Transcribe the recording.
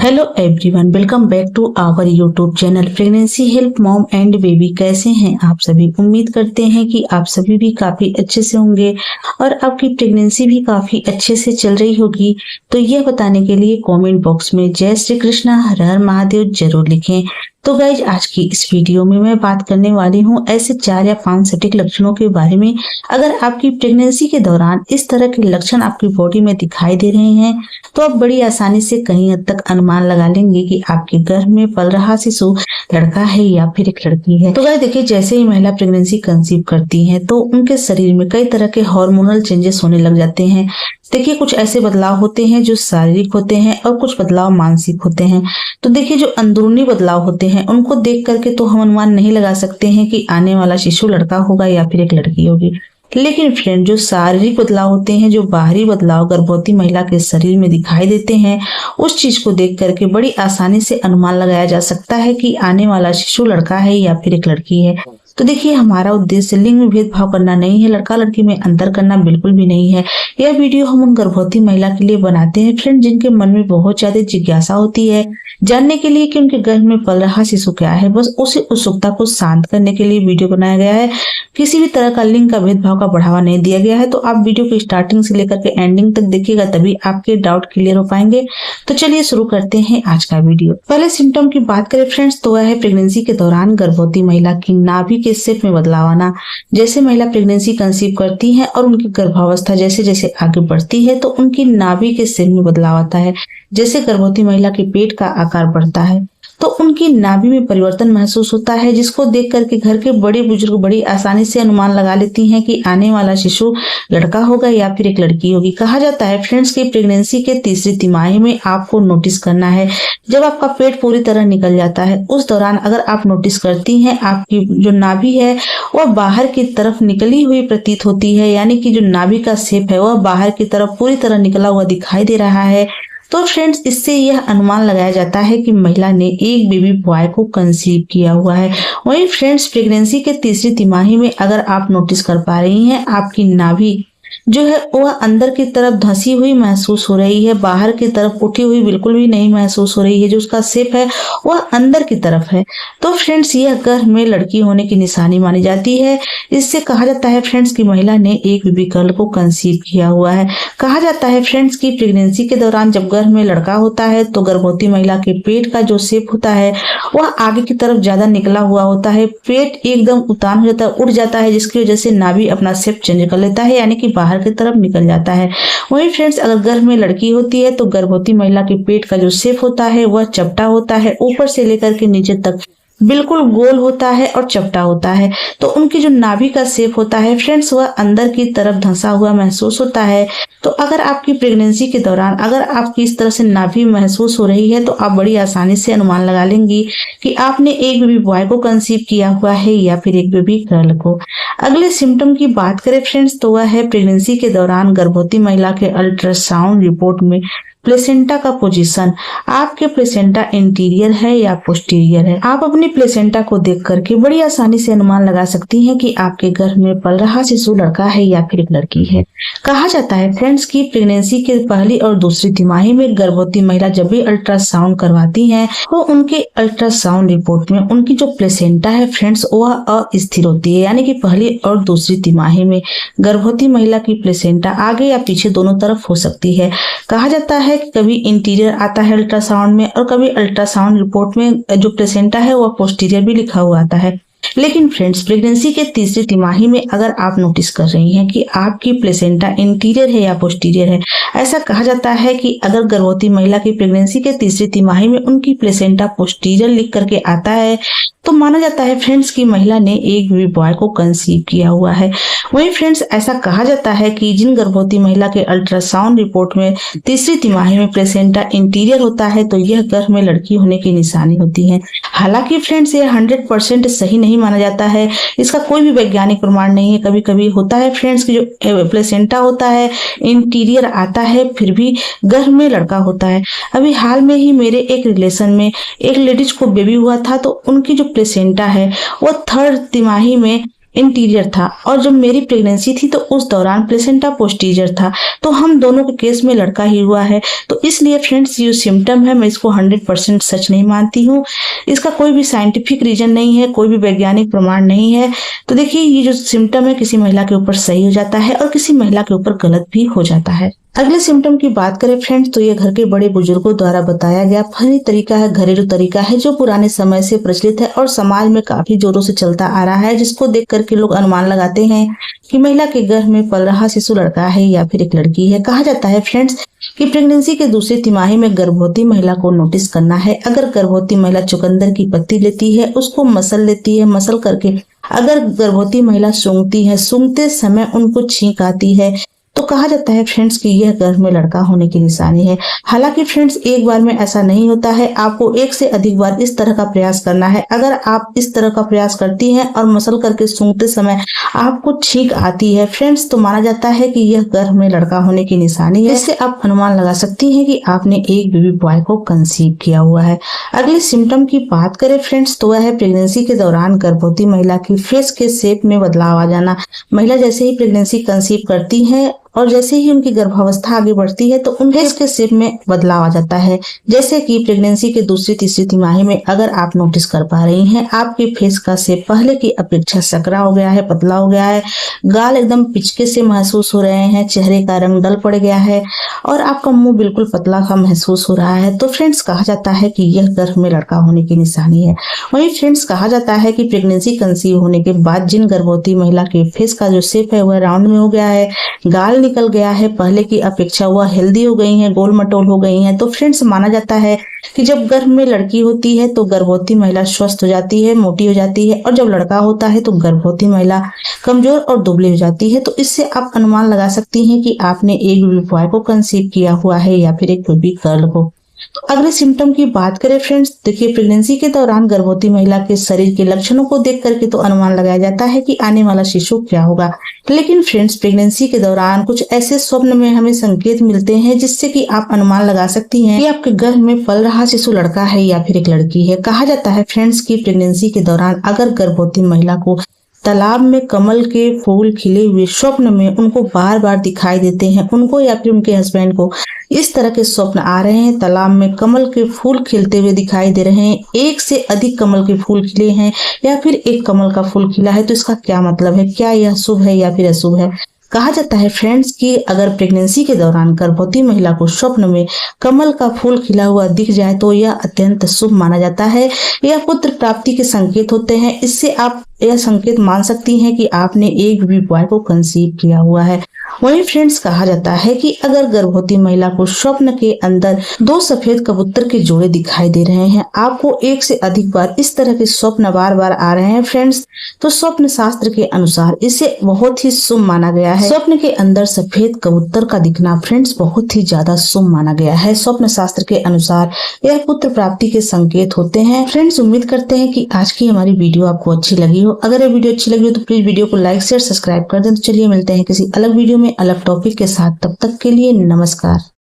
Hello everyone, welcome back to our YouTube channel pregnancy help mom and baby. कैसे हैं आप सभी? उम्मीद करते हैं कि आप सभी भी काफी अच्छे से होंगे और आपकी प्रेगनेंसी भी काफी अच्छे से चल रही होगी। तो यह बताने के लिए कमेंट बॉक्स में जय श्री कृष्णा हर हर महादेव जरूर लिखें। तो गाइज, आज की इस वीडियो में मैं बात करने वाली हूँ ऐसे 4 या 5 सटीक लक्षणों के बारे में। अगर आपकी प्रेगनेंसी के दौरान इस तरह के लक्षण आपकी बॉडी में दिखाई दे रहे हैं तो आप बड़ी आसानी से कहीं हद तक अनुमान लगा लेंगे कि आपके गर्भ में पल रहा शिशु लड़का है या फिर एक लड़की है। तो गाइस देखिए, जैसे ही महिला प्रेगनेंसी कंसीव करती है तो उनके शरीर में कई तरह के हार्मोनल चेंजेस होने लग जाते हैं। देखिए, कुछ ऐसे बदलाव होते हैं जो शारीरिक होते हैं और कुछ बदलाव मानसिक होते हैं। तो देखिए, जो अंदरूनी बदलाव होते हैं उनको देख करके तो हम अनुमान नहीं लगा सकते हैं कि आने वाला शिशु लड़का होगा या फिर एक लड़की होगी। लेकिन फ्रेंड, जो शारीरिक बदलाव होते हैं, जो बाहरी बदलाव गर्भवती महिला के शरीर में दिखाई देते हैं, उस चीज को देख करके बड़ी आसानी से अनुमान लगाया जा सकता है कि आने वाला शिशु लड़का है या फिर एक लड़की है। तो देखिए, हमारा उद्देश्य लिंग में भेदभाव करना नहीं है, लड़का लड़की में अंतर करना बिल्कुल भी नहीं है। यह वीडियो हम उन गर्भवती महिला के लिए बनाते हैं फ्रेंड जिनके मन में बहुत ज्यादा जिज्ञासा होती है जानने के लिए कि उनके गर्भ में पल रहा शिशु क्या है। बस उसी उत्सुकता को शांत करने के लिए वीडियो बनाया गया है। किसी भी तरह का लिंग का भेदभाव का बढ़ावा नहीं दिया गया है। तो आप वीडियो को स्टार्टिंग से लेकर के एंडिंग तक देखिएगा, तभी आपके डाउट क्लियर हो पाएंगे। तो चलिए शुरू करते हैं आज का वीडियो। पहले सिम्टम की बात करें फ्रेंड्स तो वह है प्रेगनेंसी के दौरान गर्भवती महिला की नाभि के शेप में बदलाव आना। जैसे महिला प्रेगनेंसी कंसीव करती है और उनकी गर्भावस्था जैसे जैसे आगे बढ़ती है तो उनकी नाभि के शेप में बदलाव आता है। जैसे गर्भवती महिला के पेट का आकार बढ़ता है तो उनकी नाभि में परिवर्तन महसूस होता है, जिसको देख करके घर के बड़े बुजुर्ग बड़ी आसानी से अनुमान लगा लेती हैं कि आने वाला शिशु लड़का होगा या फिर एक लड़की होगी। कहा जाता है फ्रेंड्स कि प्रेगनेंसी के तीसरी तिमाही में आपको नोटिस करना है जब आपका पेट पूरी तरह निकल जाता है। उस दौरान अगर आप नोटिस करती हैं आपकी जो नाभि है वह बाहर की तरफ निकली हुई प्रतीत होती है, यानी कि जो नाभि का शेप है वह बाहर की तरफ पूरी तरह निकला हुआ दिखाई दे रहा है, तो फ्रेंड्स इससे यह अनुमान लगाया जाता है कि महिला ने एक बेबी बॉय को कंसीव किया हुआ है। वहीं फ्रेंड्स, प्रेगनेंसी के तीसरी तिमाही में अगर आप नोटिस कर पा रही हैं आपकी नाभि जो है वह अंदर की तरफ धंसी हुई महसूस हो रही है, बाहर की तरफ उठी हुई बिल्कुल भी नहीं महसूस हो रही है, जो उसका शेप है वह अंदर की तरफ है, तो फ्रेंड्स यह गर्भ में लड़की होने की निशानी मानी जाती है। इससे कहा जाता है फ्रेंड्स की महिला ने एक बेबी गर्ल को कंसीव किया हुआ है। कहा जाता है फ्रेंड्स की प्रेगनेंसी के दौरान जब गर्भ में लड़का होता है तो गर्भवती महिला के पेट का जो शेप होता है वह आगे की तरफ ज्यादा निकला हुआ होता है, पेट एकदम उतान हो जाता है, उठ जाता है, जिसकी वजह से नाभि अपना शेप चेंज कर लेता है, यानी कि बाहर की तरफ निकल जाता है। वहीं फ्रेंड्स, अगर गर्भ में लड़की होती है तो गर्भवती महिला के पेट का जो शेप होता है वह चपटा होता है, ऊपर से लेकर के नीचे तक बिल्कुल गोल होता है और चपटा होता है। तो उनकी जो नाभि का शेप होता है फ्रेंड्स वह अंदर की तरफ धंसा हुआ महसूस होता है। तो अगर आपकी प्रेगनेंसी के दौरान अगर आपकी इस तरह से नाभि महसूस हो रही है तो आप बड़ी आसानी से अनुमान लगा लेंगी कि आपने एक बेबी बॉय को कंसीव किया हुआ है या फिर एक बेबी गर्ल को। अगले सिम्टम की बात करें फ्रेंड्स तो वह है प्रेगनेंसी के दौरान गर्भवती महिला के अल्ट्रासाउंड रिपोर्ट में प्लेसेंटा का पोजीशन। आपके प्लेसेंटा इंटीरियर है या पोस्टीरियर है। आप अपनी प्लेसेंटा को देख करके बड़ी आसानी से अनुमान लगा सकती हैं कि आपके गर्भ में पल रहा शिशु लड़का है या फिर एक लड़की है। कहा जाता है फ्रेंड्स की प्रेगनेंसी के पहली और दूसरी तिमाही में गर्भवती महिला जब भी अल्ट्रासाउंड करवाती है तो उनके अल्ट्रासाउंड रिपोर्ट में उनकी जो प्लेसेंटा है फ्रेंड्स वह अस्थिर होती है, यानी कि पहली और दूसरी तिमाही में गर्भवती महिला की प्लेसेंटा आगे या पीछे दोनों तरफ हो सकती है। कहा जाता है कभी इंटीरियर आता है अल्ट्रासाउंड में और कभी अल्ट्रासाउंड रिपोर्ट में जो प्लेसेंटा है वह पोस्टीरियर भी लिखा हुआ आता है। लेकिन फ्रेंड्स, प्रेगनेंसी के तीसरी तिमाही में अगर आप नोटिस कर रही हैं कि आपकी प्लेसेंटा इंटीरियर है या पोस्टीरियर है, ऐसा कहा जाता है कि अगर गर्भवती महिला की प्रेगनेंसी के तीसरी तिमाही में उनकी प्लेसेंटा पोस्टीरियर लिख करके आता है तो माना जाता है फ्रेंड्स की महिला ने एक बेबी बॉय को कंसीव किया हुआ है। वहीं फ्रेंड्स, ऐसा कहा जाता है कि जिन गर्भवती महिला के अल्ट्रासाउंड रिपोर्ट में तीसरी तिमाही में प्लेसेंटा इंटीरियर होता है तो यह गर्भ में लड़की होने की निशानी होती है। हालांकि फ्रेंड्स यह 100% सही नहीं माना जाता है, इसका कोई भी वैज्ञानिक प्रमाण नहीं है। कभी कभी होता है फ्रेंड्स की जो प्लेसेंटा होता है इंटीरियर आता है फिर भी गर्भ में लड़का होता है। अभी हाल में ही मेरे एक रिलेशन में एक लेडीज को बेबी हुआ था तो उनकी जो प्लेसेंटा है वो थर्ड तिमाही में इंटीरियर था और जब मेरी प्रेगनेंसी थी तो उस दौरान प्लेसेंटा पोस्टीरियर था। तो हम दोनों के केस में लड़का ही हुआ है। तो इसलिए फ्रेंड्स ये सिम्टम है मैं इसको 100% सच नहीं मानती हूँ। इसका कोई भी साइंटिफिक रीजन नहीं है, कोई भी वैज्ञानिक प्रमाण नहीं है। तो देखिए ये जो सिम्टम है किसी महिला के ऊपर सही हो जाता है और किसी महिला के ऊपर गलत भी हो जाता है। अगले सिम्टम की बात करें फ्रेंड्स तो ये घर के बड़े बुजुर्गों द्वारा बताया गया फनी तरीका है, घरेलू तरीका है जो पुराने समय से प्रचलित है और समाज में काफी जोरों से चलता आ रहा है, जिसको देख करके लोग अनुमान लगाते हैं कि महिला के गर्भ में पल रहा शिशु लड़का है या फिर एक लड़की है। कहा जाता है फ्रेंड्स कि प्रेगनेंसी के दूसरी तिमाही में गर्भवती महिला को नोटिस करना है। अगर गर्भवती महिला चुकंदर की पत्ती लेती है, उसको मसल लेती है, मसल करके अगर गर्भवती महिला सूंघती है, सूंघते समय उनको छींक आती है, तो कहा जाता है फ्रेंड्स कि यह गर्भ में लड़का होने की निशानी है। हालांकि फ्रेंड्स एक बार में ऐसा नहीं होता है, आपको एक से अधिक बार इस तरह का प्रयास करना है। अगर आप इस तरह का प्रयास करती हैं और मसल करके सूंघते समय आपको छींक आती है फ्रेंड्स, तो माना जाता है कि यह गर्भ में लड़का होने की निशानी है। इससे आप अनुमान लगा सकती हैं कि आपने एक बेबी बॉय को कंसीव किया हुआ है। अगले सिम्टम की बात करें फ्रेंड्स तो वह है प्रेगनेंसी के दौरान गर्भवती महिला की फेस के शेप में बदलाव आ जाना। महिला जैसे ही प्रेगनेंसी कंसीव करती है और जैसे ही उनकी गर्भावस्था आगे बढ़ती है तो उन फेस के शेप में बदलाव आ जाता है। जैसे कि प्रेगनेंसी के दूसरी तीसरी तिमाही में अगर आप नोटिस कर पा रही हैं, आपके फेस का शेप पहले की अपेक्षा सकरा हो गया है, पतला हो गया है, गाल एकदम पिचके से महसूस हो रहे हैं, चेहरे का रंग डल पड़ गया है और आपका मुंह बिल्कुल पतला सा महसूस हो रहा है, तो फ्रेंड्स कहा जाता है कि यह गर्भ में लड़का होने की निशानी है। वहीं फ्रेंड्स कहा जाता है कि प्रेगनेंसी कंसीव होने के बाद जिन गर्भवती महिला के फेस का जो शेप है वह राउंड में हो गया है, गाल निकल गया है, पहले की अपेक्षा वह हेल्दी हो गई हैं, गोल मटोल हो गई हैं, तो फ्रेंड्स माना जाता है कि जब गर्भ में लड़की होती है तो गर्भवती महिला स्वस्थ हो जाती है, मोटी हो जाती है, और जब लड़का होता है तो गर्भवती महिला कमजोर और दुबली हो जाती है। तो इससे आप अनुमान लगा सकती हैं कि आपने एक बेबी बॉय को कंसीव किया हुआ है या फिर एक बेबी गर्ल को। तो अगले सिम्टम की बात करें फ्रेंड्स, देखिए प्रेगनेंसी के दौरान गर्भवती महिला के शरीर के लक्षणों को देख करके तो अनुमान लगाया जाता है कि आने वाला शिशु क्या होगा। लेकिन फ्रेंड्स प्रेगनेंसी के दौरान कुछ ऐसे स्वप्न में हमें संकेत मिलते हैं जिससे कि आप अनुमान लगा सकती हैं कि आपके गर्भ में पल रहा शिशु लड़का है या फिर एक लड़की है। कहा जाता है फ्रेंड्स कि प्रेगनेंसी के दौरान अगर गर्भवती महिला को तालाब में कमल के फूल खिले हुए स्वप्न में उनको बार बार दिखाई देते हैं, उनको या फिर उनके हस्बैंड को इस तरह के स्वप्न आ रहे हैं, तालाब में कमल के फूल खिलते हुए दिखाई दे रहे हैं, एक से अधिक कमल के फूल खिले हैं या फिर एक कमल का फूल खिला है, तो इसका क्या मतलब है? क्या यह शुभ है या फिर अशुभ है? कहा जाता है फ्रेंड्स कि अगर प्रेगनेंसी के दौरान गर्भवती महिला को स्वप्न में कमल का फूल खिला हुआ दिख जाए तो यह अत्यंत शुभ माना जाता है। यह पुत्र प्राप्ति के संकेत होते हैं। इससे आप यह संकेत मान सकती हैं कि आपने एक बेबी बॉय को कंसीव किया हुआ है। वहीं फ्रेंड्स कहा जाता है कि अगर गर्भवती महिला को स्वप्न के अंदर दो सफेद कबूतर के जोड़े दिखाई दे रहे हैं, आपको एक से अधिक बार इस तरह के स्वप्न बार बार आ रहे हैं फ्रेंड्स, तो स्वप्न शास्त्र के अनुसार इसे बहुत ही शुभ माना गया है। स्वप्न के अंदर सफेद कबूतर का दिखना फ्रेंड्स बहुत ही ज्यादा शुभ माना गया है। स्वप्न शास्त्र के अनुसार यह पुत्र प्राप्ति के संकेत होते हैं। फ्रेंड्स उम्मीद करते हैं कि आज की हमारी वीडियो आपको अच्छी लगी हो। अगर ये वीडियो अच्छी लगी हो तो प्लीज वीडियो को लाइक शेयर सब्सक्राइब कर दें। तो चलिए मिलते हैं किसी अलग वीडियो में अलग टॉपिक के साथ, तब तक के लिए नमस्कार।